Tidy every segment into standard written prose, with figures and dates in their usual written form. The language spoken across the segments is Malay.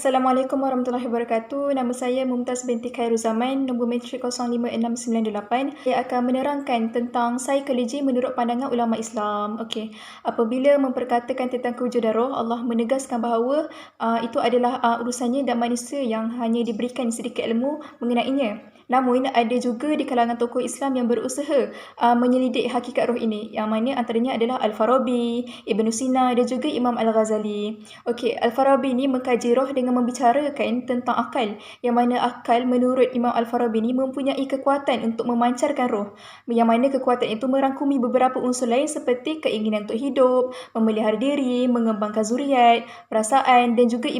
Assalamualaikum warahmatullahi wabarakatuh. Nama saya Mumtaz binti Khairuzaman, nombor matrik 05698. Saya akan menerangkan tentang psikologi menurut pandangan ulama Islam. Okey, apabila memperkatakan tentang kewujudan roh, Allah menegaskan bahawa itu adalah urusannya dan manusia yang hanya diberikan sedikit ilmu mengenainya. Namun ada juga di kalangan tokoh Islam yang berusaha menyelidik hakikat roh ini, yang mana antaranya adalah Al-Farabi, Ibn Sina dan juga Imam Al-Ghazali. Okey, Al-Farabi ni mengkaji roh dengan membicarakan tentang akal, yang mana akal menurut Imam Al-Farabi ni mempunyai kekuatan untuk memancarkan roh, yang mana kekuatan itu merangkumi beberapa unsur lain seperti keinginan untuk hidup, memelihara diri, mengembangkan zuriat, perasaan dan juga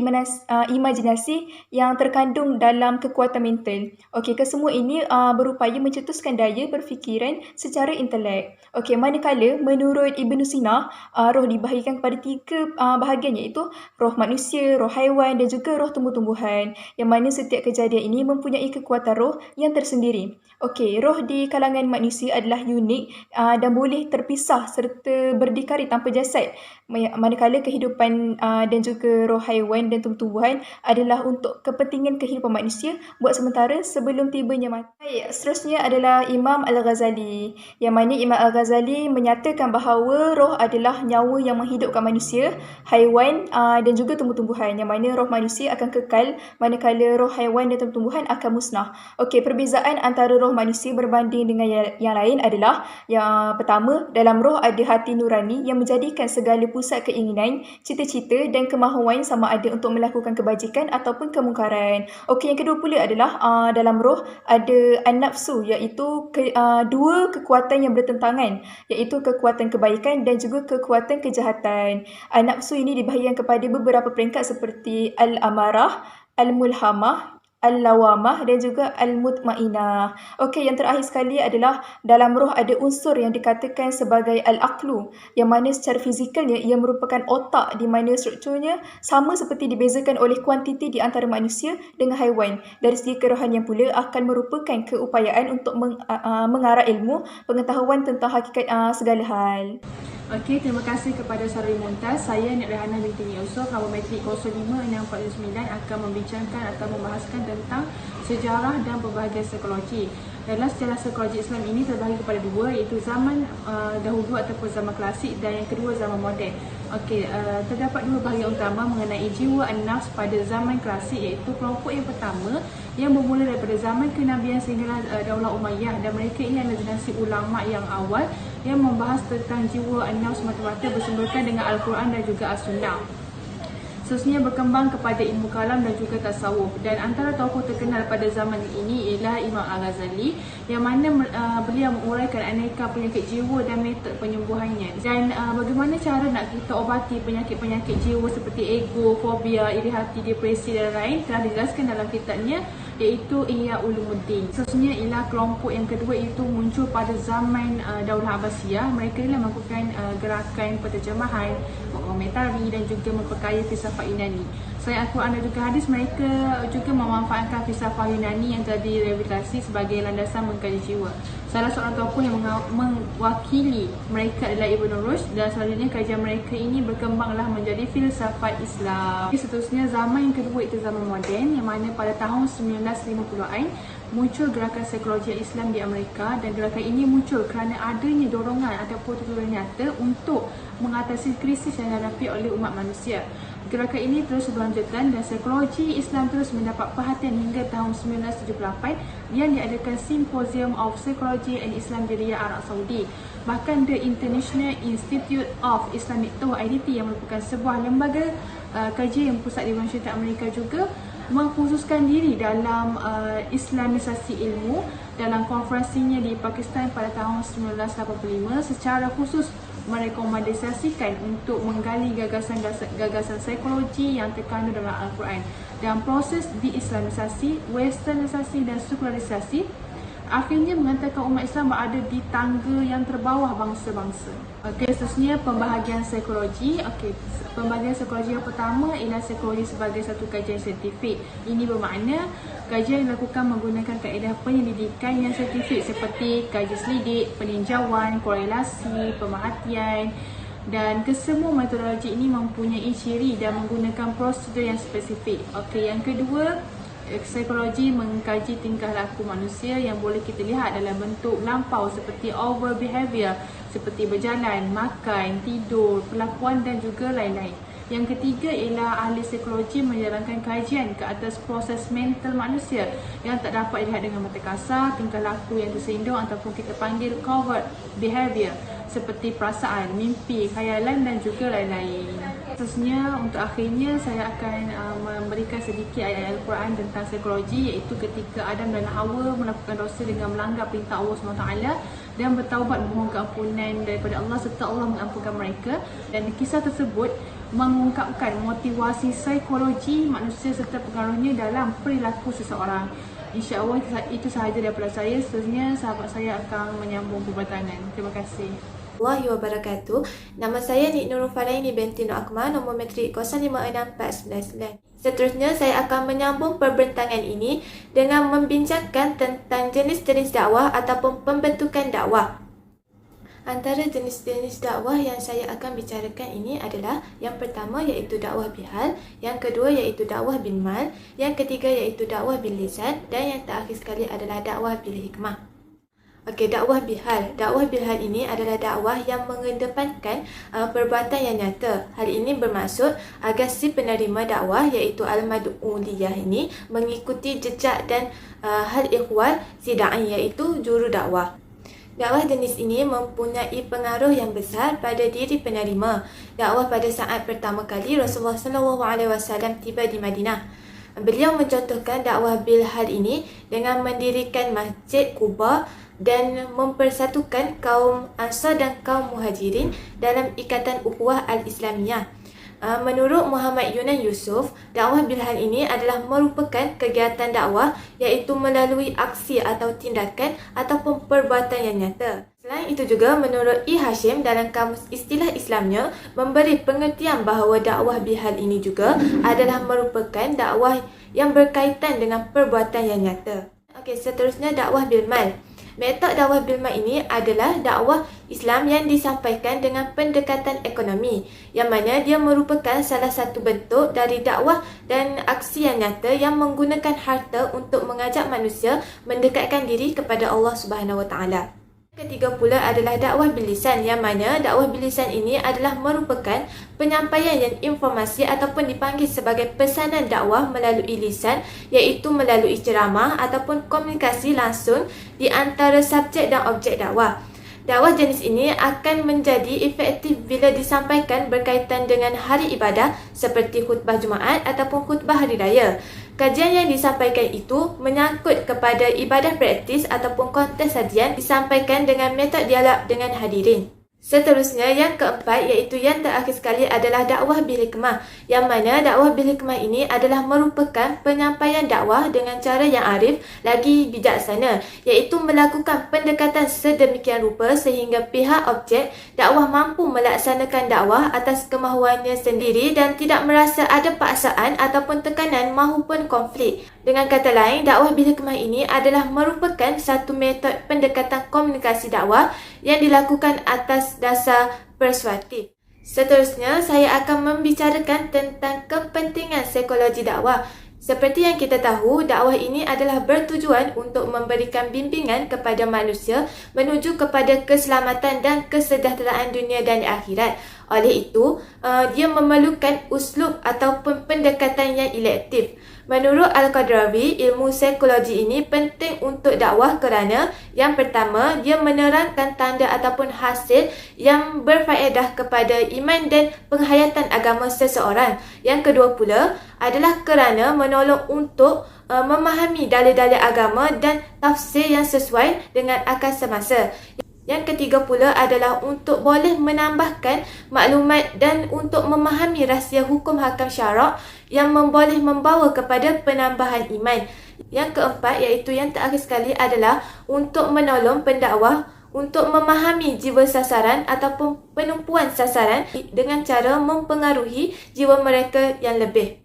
imajinasi yang terkandung dalam kekuatan mental. Okey, kesemua ini berupaya mencetuskan daya berfikiran secara intelek. Okey, manakala menurut Ibn Sina, roh dibahagikan kepada tiga bahagian, iaitu roh manusia, roh haiwan dan juga roh tumbuh-tumbuhan, yang mana setiap kejadian ini mempunyai kekuatan roh yang tersendiri. Okey, roh di kalangan manusia adalah unik dan boleh terpisah serta berdikari tanpa jasad, manakala kehidupan dan juga roh haiwan dan tumbuh-tumbuhan adalah untuk kepentingan kehidupan manusia buat sementara sebelum tibanya mati. Baik, seterusnya adalah Imam Al-Ghazali, yang mana Imam Al-Ghazali menyatakan bahawa roh adalah nyawa yang menghidupkan manusia, haiwan dan juga tumbuh-tumbuhan, yang mana roh manusia akan kekal manakala roh haiwan dan tumbuh-tumbuhan akan musnah. Okey, perbezaan antara roh manusia berbanding dengan yang lain adalah, yang pertama, dalam roh ada hati nurani yang menjadikan segala pusat keinginan, cita-cita dan kemahuan sama ada untuk melakukan kebajikan ataupun kemungkaran. Okey, yang kedua pula adalah dalam roh ada an-nafsu, iaitu dua kekuatan yang bertentangan, iaitu kekuatan kebaikan dan juga kekuatan kejahatan. An-nafsu ini dibahagikan kepada beberapa peringkat seperti al-amarah, al-mulhamah, al-lawamah dan juga al-mutmainah. Okey, yang terakhir sekali adalah dalam roh ada unsur yang dikatakan sebagai al-aqlu, yang mana secara fizikalnya ia merupakan otak, di mana strukturnya sama seperti dibezakan oleh kuantiti di antara manusia dengan haiwan. Dari segi kerohanian pula akan merupakan keupayaan untuk mengarah ilmu pengetahuan tentang hakikat segala hal. Okey, terima kasih kepada Saudari Mumtaz. Saya Nik Rehana binti Yusof, nombor matrik 05649 akan membincangkan atau membahaskan tentang sejarah dan pembahagian psikologi. Dalam sejarah psikologi Islam ini terbahagi kepada dua, iaitu zaman dahulu ataupun zaman klasik, dan yang kedua zaman moden. Okey, terdapat dua bahagian utama mengenai jiwa an-nafs pada zaman klasik, iaitu kelompok yang pertama yang bermula daripada zaman kenabian sehingga Daulah Umayyah, dan mereka ini adalah dinasti ulama yang awal yang membahas tentang jiwa an-nafs semata-mata bersumberkan dengan Al-Quran dan juga As-Sunnah. Seterusnya berkembang kepada ilmu kalam dan juga tasawuf, dan antara tokoh terkenal pada zaman ini ialah Imam Al-Ghazali, yang mana beliau menguraikan aneka penyakit jiwa dan metod penyembuhannya, dan bagaimana cara nak kita obati penyakit-penyakit jiwa seperti ego, fobia, iri hati, depresi dan lain telah dijelaskan dalam kitabnya, iaitu Ihya Ulumuddin. Seterusnya ialah kelompok yang kedua, itu muncul pada zaman Daulah Abbasiyah. Mereka ini melakukan gerakan penterjemahan, mengomentari dan juga memperkaya filsafat Yunani. Selain Al-Quran dan juga hadis, mereka juga memanfaatkan filsafat Yunani yang telah direhabilitasi sebagai landasan mengkaji jiwa. Salah seorang tokoh yang mewakili mereka adalah Ibn Rushd, dan selanjutnya kajian mereka ini berkembanglah menjadi filsafat Islam. Seterusnya zaman yang kedua, itu zaman moden, yang mana pada tahun 1950-an muncul gerakan psikologi Islam di Amerika, dan gerakan ini muncul kerana adanya dorongan ataupun tuntutan nyata untuk mengatasi krisis yang dihadapi oleh umat manusia. Gerakan ini terus berlanjutkan dan psikologi Islam terus mendapat perhatian hingga tahun 1978 yang diadakan Symposium of Psychology and Islam di Riyadh, Arab Saudi. Bahkan The International Institute of Islamic Thought IDT, yang merupakan sebuah lembaga kajian pusat di Universiti Amerika, juga mengkhususkan diri dalam Islamisasi ilmu dalam konferensinya di Pakistan pada tahun 1985, secara khusus merekomendasikan untuk menggali gagasan psikologi yang terkandung dalam Al-Quran, dan proses di-Islamisasi, westernisasi dan sekularisasi akhirnya mengantarkan umat Islam berada di tangga yang terbawah bangsa-bangsa. Okey, seterusnya pembahagian psikologi. Okey, pembahagian psikologi yang pertama ialah psikologi sebagai satu kajian saintifik. Ini bermakna kajian dilakukan menggunakan kaedah penyelidikan yang saintifik seperti kajian selidik, peninjauan, korelasi, pemerhatian, Dan kesemua metodologi ini mempunyai ciri dan menggunakan prosedur yang spesifik. Okey, yang kedua, psikologi mengkaji tingkah laku manusia yang boleh kita lihat dalam bentuk lampau seperti over behavior, seperti berjalan, makan, tidur, perlakuan dan juga lain-lain. Yang ketiga ialah ahli psikologi menjalankan kajian ke atas proses mental manusia yang tak dapat dilihat dengan mata kasar, tingkah laku yang tersindung ataupun kita panggil covert behavior seperti perasaan, mimpi, khayalan dan juga lain-lain. Khususnya untuk akhirnya saya akan memberikan sedikit ayat Al-Quran tentang psikologi, iaitu ketika Adam dan Hawa melakukan dosa dengan melanggar perintah Allah SWT dan bertaubat memohon keampunan daripada Allah serta Allah mengampunkan mereka. Dan kisah tersebut mengungkapkan motivasi psikologi manusia serta pengaruhnya dalam perilaku seseorang. InsyaAllah itu sahaja daripada saya. Seterusnya sahabat saya akan menyambung perbatangan. Terima kasih. Warahmatullahi wabarakatuh. Nama saya Nik Nurul Faraini binti Nur Akmal, nombor matrik 056499. Seterusnya saya akan menyambung perbincangan ini dengan membincangkan tentang jenis-jenis dakwah ataupun pembentukan dakwah. Antara jenis-jenis dakwah yang saya akan bicarakan ini adalah yang pertama iaitu dakwah bihal, yang kedua iaitu dakwah bil mal, yang ketiga iaitu dakwah bil lisan dan yang terakhir sekali adalah dakwah bil hikmah. Okey, dakwah bihal. Dakwah bihal ini adalah dakwah yang mengedepankan perbuatan yang nyata. Hal ini bermaksud agar si penerima dakwah iaitu al-mad'uliyah ini mengikuti jejak dan hal ikhwal si da'i iaitu juru dakwah. Dakwah jenis ini mempunyai pengaruh yang besar pada diri penerima. Dakwah pada saat pertama kali Rasulullah SAW tiba di Madinah. Beliau mencontohkan dakwah bil hal ini dengan mendirikan Masjid Quba dan mempersatukan kaum Ansar dan kaum Muhajirin dalam ikatan ukhuwah al-Islamiyah. Menurut Muhammad Yunan Yusof, dakwah bil hal ini adalah merupakan kegiatan dakwah iaitu melalui aksi atau tindakan ataupun perbuatan yang nyata. Selain itu juga, menurut I. Hashim dalam Kamus Istilah Islamnya memberi pengertian bahawa dakwah bil hal ini juga adalah merupakan dakwah yang berkaitan dengan perbuatan yang nyata. Okey, seterusnya dakwah bil mal. Metod dakwah bil mal ini adalah dakwah Islam yang disampaikan dengan pendekatan ekonomi, yang mana dia merupakan salah satu bentuk dari dakwah dan aksi yang nyata yang menggunakan harta untuk mengajak manusia mendekatkan diri kepada Allah Subhanahu Wa Taala. Ketiga pula adalah dakwah bil lisan, yang mana dakwah bil lisan ini adalah merupakan penyampaian yang informasi ataupun dipanggil sebagai pesanan dakwah melalui lisan, iaitu melalui ceramah ataupun komunikasi langsung di antara subjek dan objek dakwah. Dakwah jenis ini akan menjadi efektif bila disampaikan berkaitan dengan hari ibadah seperti khutbah Jumaat ataupun khutbah hari raya. Kajian yang disampaikan itu menyangkut kepada ibadah praktis ataupun konteks sajian disampaikan dengan metod dialog dengan hadirin. Seterusnya, yang keempat iaitu yang terakhir sekali adalah dakwah bil hikmah, yang mana dakwah bil hikmah ini adalah merupakan penyampaian dakwah dengan cara yang arif lagi bijaksana, iaitu melakukan pendekatan sedemikian rupa sehingga pihak objek dakwah mampu melaksanakan dakwah atas kemahuannya sendiri dan tidak merasa ada paksaan ataupun tekanan maupun konflik. Dengan kata lain, dakwah bil hikmah ini adalah merupakan satu metod pendekatan komunikasi dakwah yang dilakukan atas dasar persuasif. Seterusnya, saya akan membicarakan tentang kepentingan psikologi dakwah. Seperti yang kita tahu, dakwah ini adalah bertujuan untuk memberikan bimbingan kepada manusia menuju kepada keselamatan dan kesejahteraan dunia dan akhirat. Oleh itu, dia memerlukan uslub ataupun pendekatan yang elektif. Menurut Al-Qadrawi, ilmu psikologi ini penting untuk dakwah kerana yang pertama, dia menerangkan tanda ataupun hasil yang berfaedah kepada iman dan penghayatan agama seseorang. Yang kedua pula adalah kerana menolong untuk memahami dalil-dalil agama dan tafsir yang sesuai dengan akal semasa. Yang ketiga pula adalah untuk boleh menambahkan maklumat dan untuk memahami rahsia hukum hakam syarak yang boleh membawa kepada penambahan iman. Yang keempat iaitu yang terakhir sekali adalah untuk menolong pendakwah untuk memahami jiwa sasaran ataupun penumpuan sasaran dengan cara mempengaruhi jiwa mereka yang lebih.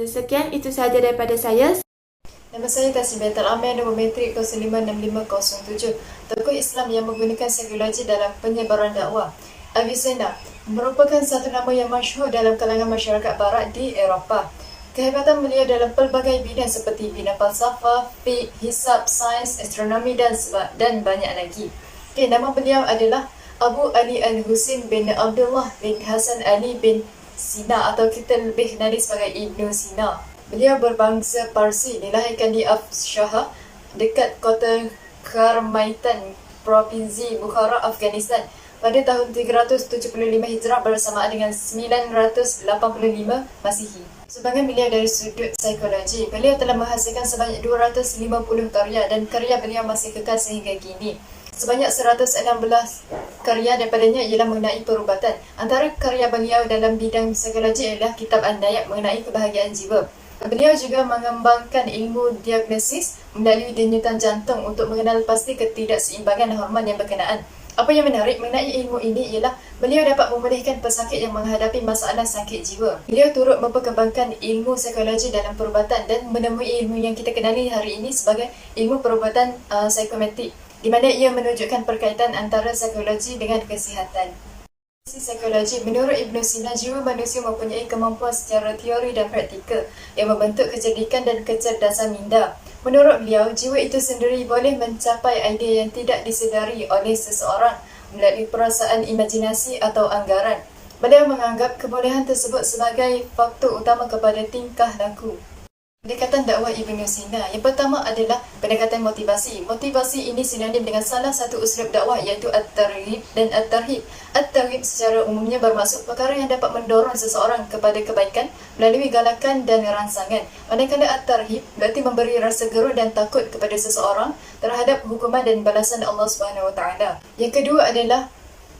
Sekian, itu sahaja daripada saya. Nama saya Tasbihatul Amir, nombor matrik 056507. Tokoh Islam yang menggunakan psikologi dalam penyebaran dakwah. Avicenna. merupakan satu nama yang masyhur dalam kalangan masyarakat barat di Eropah. Kehebatan beliau dalam pelbagai bidang seperti bidang falsafah, fiqh, hisab, sains, astronomi dan banyak lagi. Nama beliau adalah Abu Ali Al-Husin bin Abdullah bin Hasan Ali bin Sina, atau kita lebih kenali sebagai Ibnu Sina. Beliau berbangsa Parsi, dilahirkan di Afshah dekat kota Karmaitan, Provinsi Bukhara, Afghanistan pada tahun 375 Hijrah bersamaan dengan 985 Masihi. Sumbangan beliau dari sudut psikologi, beliau telah menghasilkan sebanyak 250 karya dan karya beliau masih kekal sehingga kini. Sebanyak 116 karya daripadanya ialah mengenai perubatan. Antara karya beliau dalam bidang psikologi ialah Kitab An-Nayak mengenai kebahagiaan jiwa. Beliau juga mengembangkan ilmu diagnosis melalui denyutan jantung untuk mengenal pasti ketidakseimbangan hormon yang berkenaan. Apa yang menarik mengenai ilmu ini ialah beliau dapat memulihkan pesakit yang menghadapi masalah sakit jiwa. Beliau turut memperkembangkan ilmu psikologi dalam perubatan dan menemui ilmu yang kita kenali hari ini sebagai ilmu perubatan psikometrik, di mana ia menunjukkan perkaitan antara psikologi dengan kesihatan. Psikologi, menurut Ibnu Sina, jiwa manusia mempunyai kemampuan secara teori dan praktikal yang membentuk kecerdikan dan kecerdasan minda. Menurut beliau, jiwa itu sendiri boleh mencapai idea yang tidak disedari oleh seseorang melalui perasaan imajinasi atau anggaran. Beliau menganggap kebolehan tersebut sebagai faktor utama kepada tingkah laku. Pendekatan dakwah Ibnu Sina. Yang pertama adalah pendekatan motivasi. Motivasi ini sinonim dengan salah satu uslub dakwah iaitu at-targhib dan at-tarhib. At-targhib secara umumnya bermaksud perkara yang dapat mendorong seseorang kepada kebaikan melalui galakan dan rangsangan. Manakala at-tarhib berarti memberi rasa gerun dan takut kepada seseorang terhadap hukuman dan balasan Allah SWT. Yang kedua adalah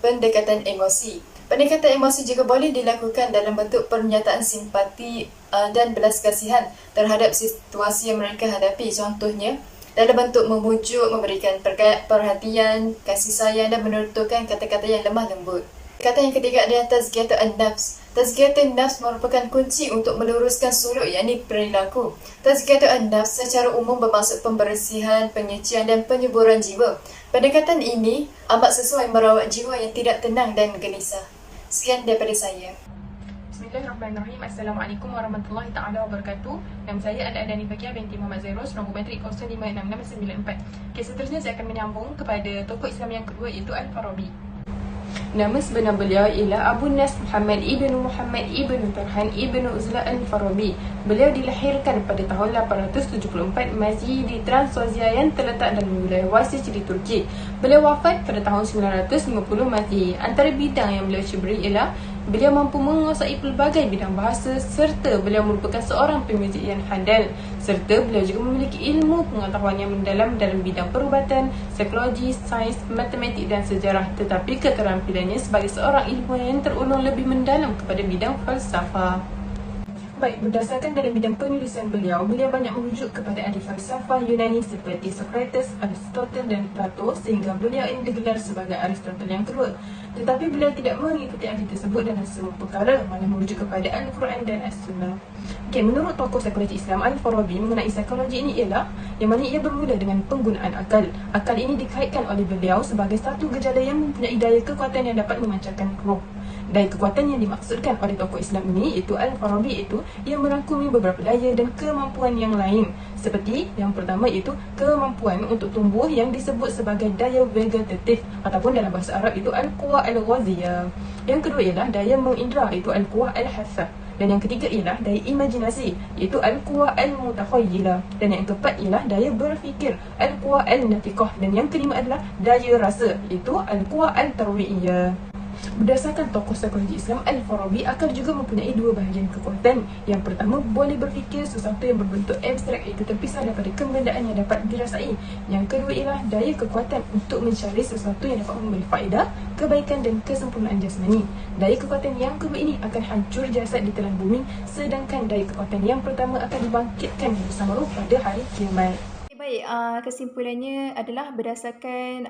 pendekatan emosi. Pendekatan emosi juga boleh dilakukan dalam bentuk pernyataan simpati dan belas kasihan terhadap situasi yang mereka hadapi. Contohnya, dalam bentuk memujuk, memberikan perhatian, kasih sayang dan menuturkan kata-kata yang lemah lembut. Pendekatan yang ketiga adalah tazkiyatun an-nafs. Tazkiyatun an-nafs merupakan kunci untuk meluruskan suluk, yakni perilaku. Tazkiyatun an-nafs secara umum bermaksud pembersihan, penyucian dan penyuburan jiwa. Pendekatan ini amat sesuai merawat jiwa yang tidak tenang dan gelisah. Sekian daripada saya. Bismillahirrahmanirrahim. Assalamualaikum warahmatullahi taala wabarakatuh. Nama saya Adani Fakia binti Muhammad Zairus, nombor metrik 056694. Okey, seterusnya saya akan menyambung kepada tokoh Islam yang kedua iaitu Al-Farabi. Nama sebenar beliau ialah Abu Nas Muhammad ibnu Turhan ibnu Uzla Al-Farabi. Beliau dilahirkan pada tahun 874 Masih di Transosia yang terletak dalam wilayah Wasish di Turki. Beliau wafat pada tahun 950 Masih. Antara bidang yang beliau ceburi ialah beliau mampu menguasai pelbagai bidang bahasa serta beliau merupakan seorang pemuzik yang handal, serta beliau juga memiliki ilmu pengetahuan yang mendalam dalam bidang perubatan, psikologi, sains, matematik dan sejarah, tetapi keterampilannya sebagai seorang ilmuwan yang terulung lebih mendalam kepada bidang falsafah. Baik, berdasarkan dalam bidang penulisan beliau banyak merujuk kepada ahli falsafah Yunani seperti Socrates, Aristotle dan Plato, sehingga beliau ini digelar sebagai Aristotle yang kedua. Tetapi beliau tidak mengikuti ahli tersebut dalam semua perkara, malah merujuk kepada Al-Quran dan As-Sunnah. Okay, menurut tokoh psikologi Islam Al-Farabi mengenai psikologi ini ialah yang mana ia bermula dengan penggunaan akal. Akal ini dikaitkan oleh beliau sebagai satu gejala yang mempunyai daya kekuatan yang dapat memancarkan roh. Daya kekuatan yang dimaksudkan oleh tokoh Islam ini iaitu Al-Farabi itu yang merangkumi beberapa daya dan kemampuan yang lain. Seperti yang pertama iaitu kemampuan untuk tumbuh yang disebut sebagai daya vegetatif ataupun dalam bahasa Arab itu Al-Quwah Al-Ghaziyah. Yang kedua ialah daya mengindra iaitu Al-Quwah Al-Hassah. Dan yang ketiga ialah daya imajinasi iaitu Al-Quwah Al-Mutakhayilah. Dan yang keempat ialah daya berfikir Al-Quwah Al-Natiqah. Dan yang kelima adalah daya rasa iaitu Al-Quwah Al-Tarwi'iyah. Berdasarkan tokoh psikologi Islam Al-Farabi, akal juga mempunyai dua bahagian kekuatan. Yang pertama, boleh berfikir sesuatu yang berbentuk abstrak iaitu terpisah daripada kebendaan yang dapat dirasai. Yang kedua ialah daya kekuatan untuk mencari sesuatu yang dapat memberi faedah, kebaikan dan kesempurnaan jasmani. Daya kekuatan yang kedua ini akan hancur jasad di telan bumi, sedangkan daya kekuatan yang pertama akan dibangkitkan bersama roh pada hari kiamat. Baik, Baik, kesimpulannya adalah berdasarkan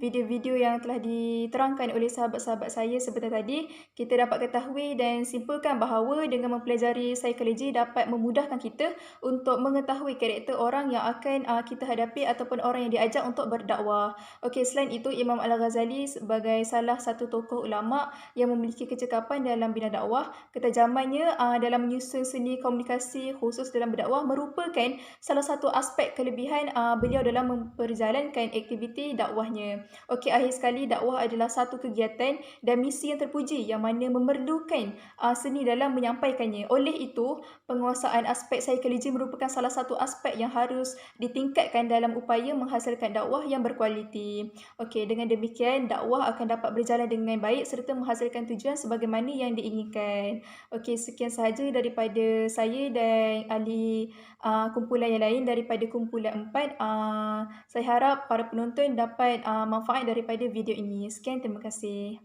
video-video yang telah diterangkan oleh sahabat-sahabat saya sebentar tadi, kita dapat ketahui dan simpulkan bahawa dengan mempelajari psikologi dapat memudahkan kita untuk mengetahui karakter orang yang akan kita hadapi ataupun orang yang diajak untuk berdakwah. Okey, selain itu Imam Al-Ghazali sebagai salah satu tokoh ulama yang memiliki kecekapan dalam bidang dakwah, ketajamannya dalam menyusun seni komunikasi khusus dalam berdakwah merupakan salah satu aspek kelebihan beliau dalam memperjalankan aktiviti dakwahnya. Okey, akhir sekali dakwah adalah satu kegiatan dan misi yang terpuji yang mana memerlukan seni dalam menyampaikannya. Oleh itu, penguasaan aspek psikologi merupakan salah satu aspek yang harus ditingkatkan dalam upaya menghasilkan dakwah yang berkualiti. Okey, dengan demikian dakwah akan dapat berjalan dengan baik serta menghasilkan tujuan sebagaimana yang diinginkan. Okey, sekian sahaja daripada saya dan ahli kumpulan yang lain daripada kumpulan 4. Saya harap para penonton dapat manfaat daripada video ini. Sekian, terima kasih.